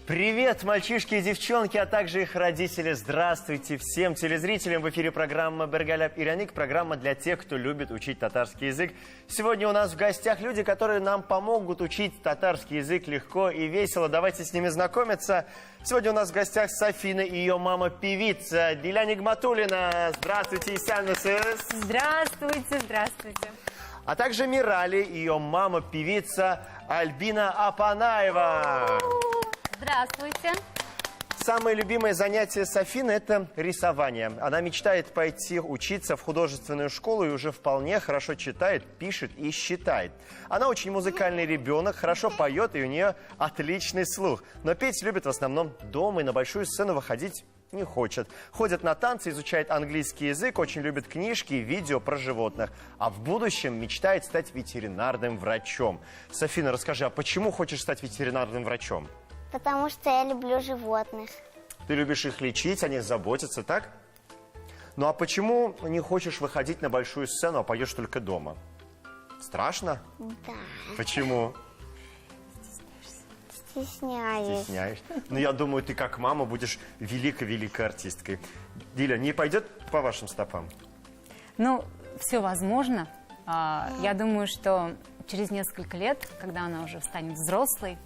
Привет, мальчишки и девчонки, а также их родители. Здравствуйте всем телезрителям. В эфире программа «Бергаляп Иряник», программа для тех, кто любит учить татарский язык. Сегодня у нас в гостях люди, которые нам помогут учить татарский язык легко и весело. Давайте с ними знакомиться. Сегодня у нас в гостях Софина и ее мама-певица Диля Нигматуллина. Здравствуйте, Исяннасыз. Здравствуйте, здравствуйте. А также Мирали и ее мама-певица Альбина Апанаева. Здравствуйте. Самое любимое занятие Софины – это рисование. Она мечтает пойти учиться в художественную школу и уже вполне хорошо читает, пишет и считает. Она очень музыкальный ребенок, хорошо поет, и у нее отличный слух. Но петь любит в основном дома и на большую сцену выходить не хочет. Ходит на танцы, изучает английский язык, очень любит книжки и видео про животных. А в будущем мечтает стать ветеринарным врачом. Софина, расскажи, а почему хочешь стать ветеринарным врачом? Потому что я люблю животных. Ты любишь их лечить, о них заботиться, так? Ну а почему не хочешь выходить на большую сцену, а поешь только дома? Страшно? Да. Почему? Стесняюсь. Стесняешься? Ну я думаю, ты как мама будешь великой-великой артисткой. Диля, не пойдет по вашим стопам? Ну, все возможно. Я думаю, что через несколько лет, когда она уже станет взрослой,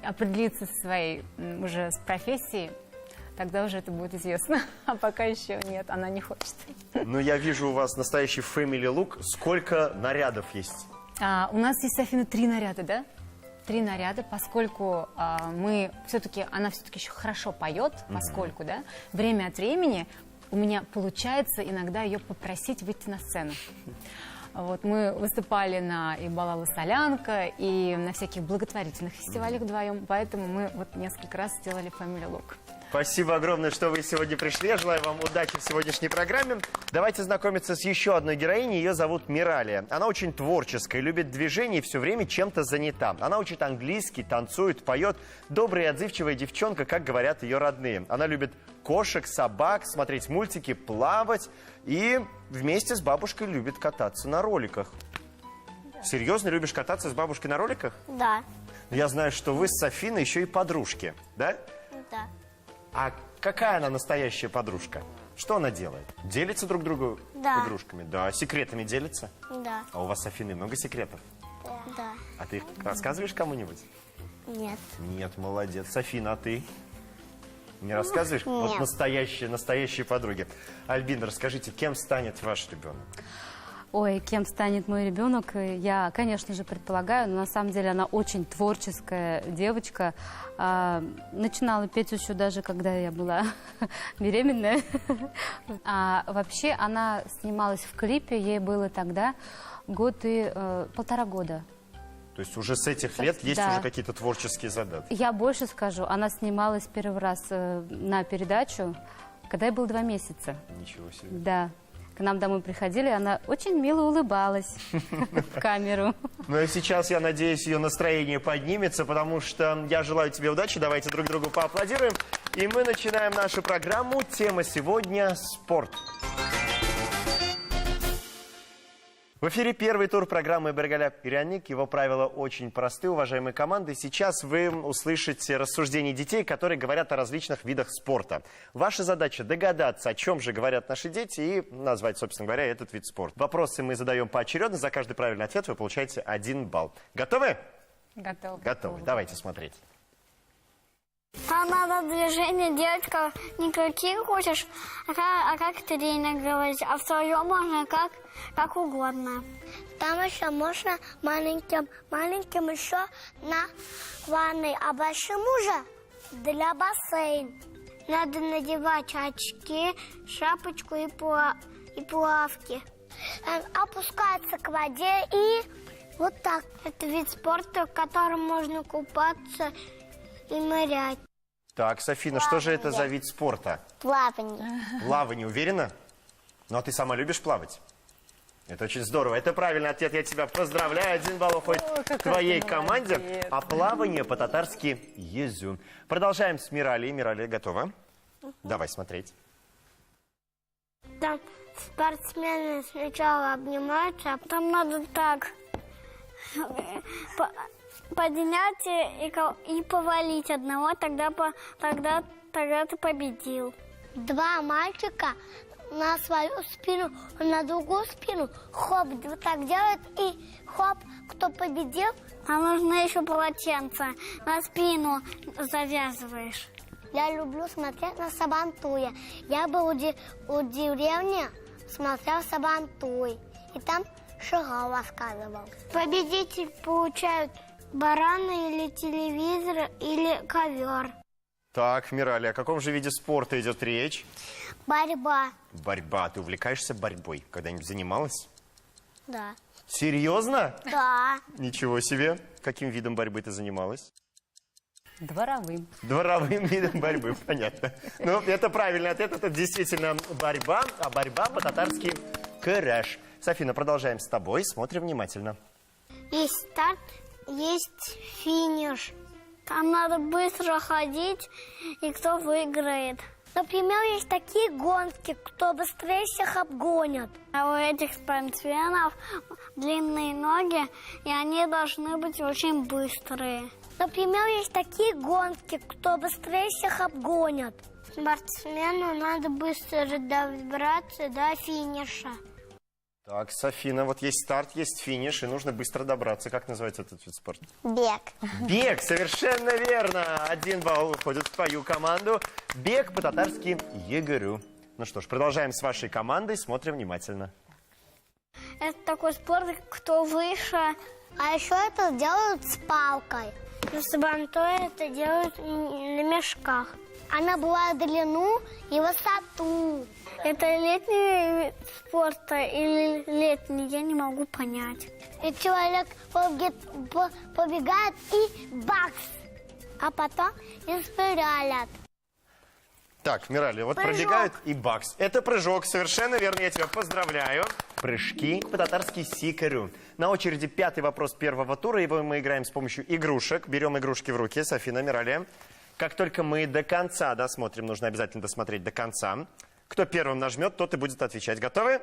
определиться со своей уже с профессией, тогда уже это будет известно. А пока еще нет, она не хочет. Ну, я вижу у вас настоящий family look. Сколько нарядов есть? У нас есть, Софина, 3 наряда, да? 3 наряда, поскольку она все-таки еще хорошо поет, поскольку, да, время от времени у меня получается иногда ее попросить выйти на сцену. Вот, мы выступали на и «Балала солянка», и на всяких благотворительных фестивалях вдвоем, поэтому мы вот несколько раз сделали family look. Спасибо огромное, что вы сегодня пришли. Я желаю вам удачи в сегодняшней программе. Давайте знакомиться с еще одной героиней. Ее зовут Мирали. Она очень творческая, любит движение и все время чем-то занята. Она учит английский, танцует, поет. Добрая и отзывчивая девчонка, как говорят ее родные. Она любит кошек, собак, смотреть мультики, плавать и вместе с бабушкой любит кататься на роликах. Да. Серьезно любишь кататься с бабушкой на роликах? Да. Я знаю, что вы с Софиной еще и подружки, да? Да. А какая она настоящая подружка? Что она делает? Делится друг другу Да. игрушками? Да. Секретами делится? Да. А у вас с Софиной много секретов? Да. А ты их рассказываешь кому-нибудь? Нет. Нет, молодец. Софина, а ты? Не рассказываешь? Нет. Вот настоящие подруги. Альбина, расскажите, кем станет ваш ребенок? Ой, кем станет мой ребенок, я, конечно же, предполагаю, но на самом деле она очень творческая девочка. Начинала петь еще даже, когда я была беременная. А вообще она снималась в клипе, ей было тогда 1,5 года. То есть уже с этих лет есть Да. уже какие-то творческие задатки? Я больше скажу, она снималась первый раз на передачу, когда ей было 2 месяца. Ничего себе. Да. К нам домой приходили, она очень мило улыбалась в камеру. Ну и сейчас, я надеюсь, ее настроение поднимется, потому что я желаю тебе удачи. Давайте друг другу поаплодируем. И мы начинаем нашу программу. Тема сегодня – спорт. В эфире первый тур программы «Бергаляп Иряник». Его правила очень просты, уважаемые команды. Сейчас вы услышите рассуждения детей, которые говорят о различных видах спорта. Ваша задача догадаться, о чем же говорят наши дети, и назвать, собственно говоря, этот вид спорта. Вопросы мы задаем поочередно. За каждый правильный ответ вы получаете 1 балл. Готовы? Готова. Готовы. Давайте смотреть. Там надо движение делать не какие хочешь, а как тренер говорит. А в своем можно как угодно. Там еще можно маленьким еще на ванной, а большим уже для бассейна. Надо надевать очки, шапочку и плавки. Опускаться к воде и вот так. Это вид спорта, в котором можно купаться и нырять. Так, Софина, что же это за вид спорта? Плавание. Плавание, уверена? Ну, а ты сама любишь плавать? Это очень здорово. Это правильный ответ. Я тебя поздравляю. 1 балл уходит к твоей команде. А плавание по-татарски езю. Продолжаем с Мирали. Мирали, готова? Давай смотреть. Там спортсмены сначала обнимаются, а потом надо так поднять и повалить одного, тогда ты победил. Два мальчика на свою спину, на другую спину, хоп, вот так делают, и хоп, кто победил, а нужно еще полотенце на спину завязываешь. Я люблю смотреть на Сабантуя. Я был у деревни, смотрел Сабантуй, и там Шигал рассказывал. Победитель получают барана или телевизор, или ковер. Так, Мирали, о каком же виде спорта идет речь? Борьба. Борьба. Ты увлекаешься борьбой? Когда-нибудь занималась? Да. Серьезно? Да. Ничего себе. Каким видом борьбы ты занималась? Дворовым. Дворовым видом борьбы, понятно. Ну, это правильный ответ. Это действительно борьба, а борьба по-татарски кыраш. Софина, продолжаем с тобой. Смотрим внимательно. Есть старт, есть финиш. Там надо быстро ходить, и кто выиграет. Например, есть такие гонки, кто быстрее всех обгонит. А у этих спортсменов длинные ноги, и они должны быть очень быстрые. Например, есть такие гонки, кто быстрее всех обгонит. Спортсмену надо быстро добраться до финиша. Так, Софина, вот есть старт, есть финиш, и нужно быстро добраться. Как называется этот вид спорта? Бег. Бег, совершенно верно. 1 балл уходит в твою команду. Бег по-татарски егерю. Ну что ж, продолжаем с вашей командой, смотрим внимательно. Это такой спорт, кто выше. А еще это делают с палкой. Сабантуй это делают на мешках. Она бывает длину и высоту. Это летний вид спорта или летний, я не могу понять. И человек побегает и бакс, а потом и спиралят. Так, Мирали, вот Прыжок. пробегают и бакс. Это прыжок, совершенно верно, я тебя поздравляю. Прыжки по-татарски сикарю. На очереди 5-й вопрос первого тура, его мы играем с помощью игрушек. Берем игрушки в руки, Софина, Мирали. Как только мы до конца досмотрим, нужно обязательно досмотреть до конца. Кто первым нажмет, тот и будет отвечать. Готовы?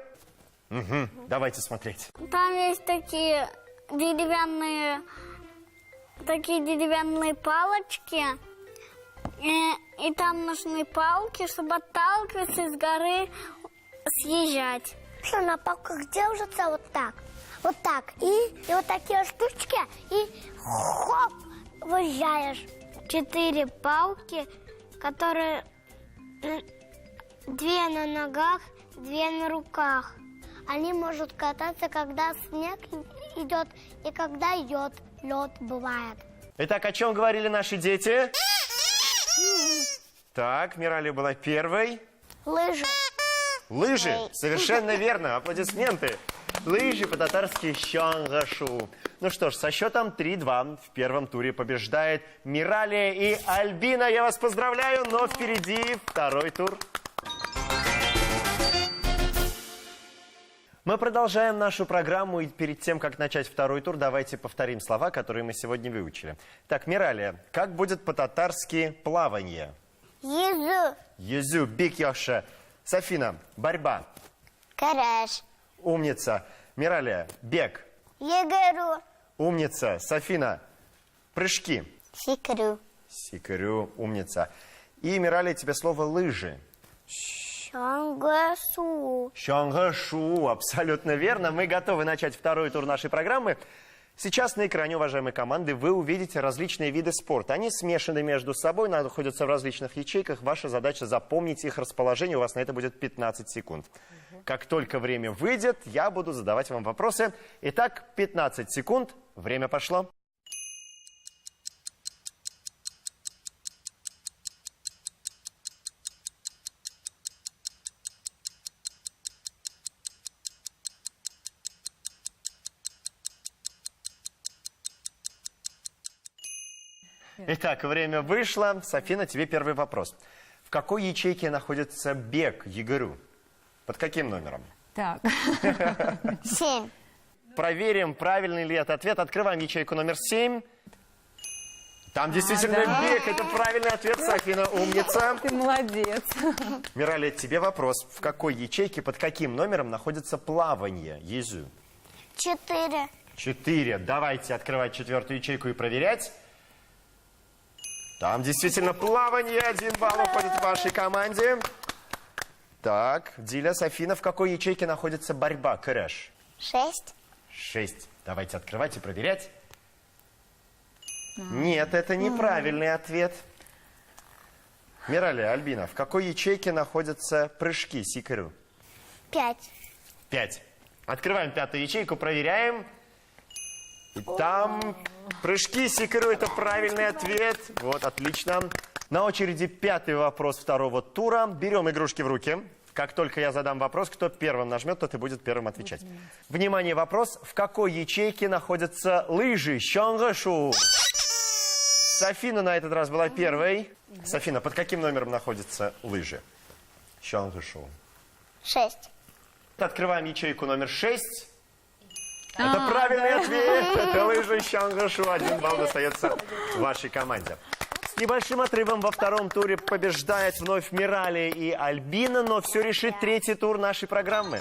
Угу. Давайте смотреть. Там есть такие деревянные палочки. И там нужны палки, чтобы отталкиваться и с горы съезжать. Что, на палках держится вот так. Вот так. И вот такие штучки, и хоп, выезжаешь. 4 палки, которые 2 на ногах, 2 на руках. Они могут кататься, когда снег идет и когда лед бывает. Итак, о чем говорили наши дети? Так, Мирали была первой. Лыжи. Лыжи, совершенно верно, аплодисменты. Лыжи по-татарски щангашу. Ну что ж, со счетом 3-2 в первом туре побеждает Мирали и Альбина. Я вас поздравляю, но впереди второй тур. Мы продолжаем нашу программу, и перед тем, как начать второй тур, давайте повторим слова, которые мы сегодня выучили. Так, Мирали, как будет по-татарски плавание? Езу. Езю, бик яша. Софина, борьба. Караш. Умница. Мирали, бег. Егеру. Умница. Софина, прыжки. Сикрю. Сикарю, умница. И, Мирали, тебе слово лыжи. Шангасу. Щангашу, абсолютно верно. Мы готовы начать второй тур нашей программы. Сейчас на экране, уважаемые команды, вы увидите различные виды спорта. Они смешаны между собой, находятся в различных ячейках. Ваша задача запомнить их расположение. У вас на это будет 15 секунд. Как только время выйдет, я буду задавать вам вопросы. Итак, 15 секунд. Время пошло. Итак, время вышло. Софина, тебе первый вопрос. В какой ячейке находится бег егерю? Под каким номером? Так, 7. Проверим, правильный ли это ответ. Открываем ячейку номер 7. Там действительно бег. Это правильный ответ, Софина. Умница. ты молодец. Мирали, тебе вопрос. В какой ячейке, под каким номером находится плавание езю? 4. 4. Давайте открывать 4-ю ячейку и проверять. Там действительно плавание. 1 балл уходит в вашей команде. Так, Диля, Софина, в какой ячейке находится борьба, крэш? 6. 6. Давайте открывать и проверять. Нет, это неправильный ответ. Мирали, Альбина, в какой ячейке находятся прыжки, сикеру? 5. 5. Открываем 5-ю ячейку, проверяем. И там прыжки, сикеру, это правильный ответ. Вот, отлично. На очереди 5-й вопрос 2-го тура. Берем игрушки в руки. Как только я задам вопрос, кто первым нажмет, тот и будет первым отвечать. Внимание, вопрос. В какой ячейке находятся лыжи? Щонгэшу. Софина на этот раз была первой. Софина, под каким номером находятся лыжи? Щонгэшу. 6. Открываем ячейку номер 6. Это правильный ответ. Это лыжи Щонгэшу. 1 балл достается вашей команде. С небольшим отрывом во 2-м туре побеждает вновь Мирали и Альбина, но все решит 3-й тур нашей программы.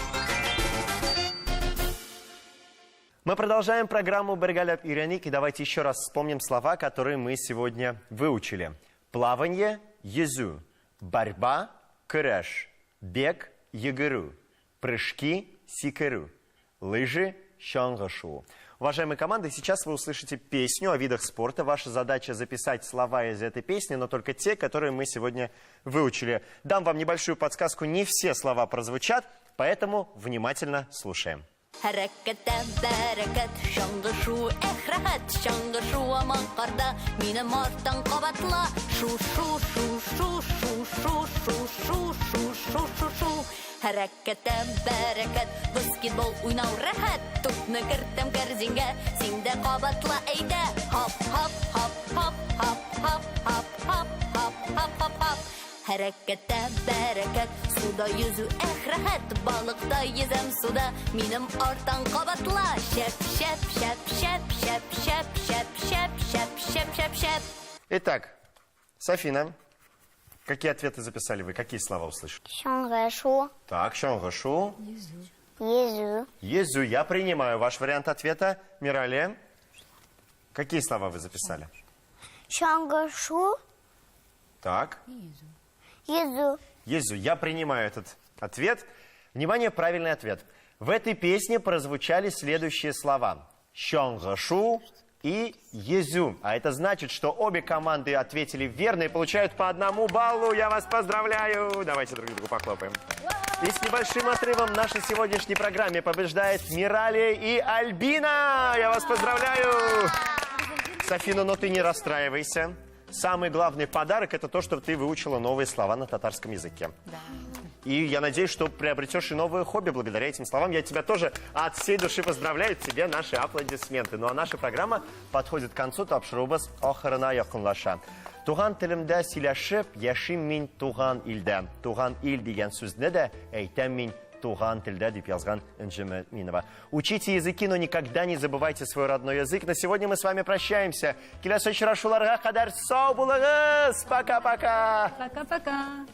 Мы продолжаем программу «Бергаляп и Ряник», и давайте еще раз вспомним слова, которые мы сегодня выучили. Плавание – езу, борьба – крэш, бег – егеру, прыжки – сикеру, лыжи – щонгэшу. Уважаемые команды, сейчас вы услышите песню о видах спорта. Ваша задача записать слова из этой песни, но только те, которые мы сегодня выучили. Дам вам небольшую подсказку, не все слова прозвучат, поэтому внимательно слушаем. Хәрәкәттә бәрәкәт, Щонгэшу, рәхәт, Щонгэшу аман карда, минем арттан кабатла. Шу. Хәрәкәттә бәрәкәт, баскетбол уйнау рәхәт, тупны кертәм кәрзингә, син дә кабатла әйдә. Хоп, хоп, хоп, хоп, хоп, хоп, хоп, хоп, хоп, хоп, хоп, хоп. Хәрәкәттә бәрәкәт, суда йөзү рәхәт, балыкта йөзәм суда, минем арттан кабатла. Шәп, шәп, шәп, шәп, шәп, шәп, шәп, шәп, шәп, шәп, шәп, шәп. Итак, Софина, какие ответы записали вы? Какие слова услышали? Щонгэшу. Так, щонгэшу. Езу. Езу, я принимаю ваш вариант ответа. Мирали, какие слова вы записали? Щонгэшу. Так. Езу. Езу, я принимаю этот ответ. Внимание, правильный ответ. В этой песне прозвучали следующие слова. Щонгэшу и езу. А это значит, что обе команды ответили верно и получают по 1 баллу. Я вас поздравляю. Давайте друг другу похлопаем. И с небольшим отрывом в нашей сегодняшней программе побеждает Мирали и Альбина. Я вас поздравляю. Софина, но ты не расстраивайся. Самый главный подарок – это то, что ты выучила новые слова на татарском языке. Да. И я надеюсь, что приобретешь и новое хобби благодаря этим словам. Я тебя тоже от всей души поздравляю. Тебе наши аплодисменты. Ну а наша программа подходит к концу. Тапшырубыз ахырына якынлаша. Туган телемдә сөйләшеп, яшим мин туган илдә. Туган ил дигән сүзне дә әйтәм мин туган телдә, дип язган Энҗе Минова. Учите языки, но никогда не забывайте свой родной язык. На сегодня мы с вами прощаемся. Киләсе очрашуларга кадәр сау булыгыз. Пока-пока. Пока-пока.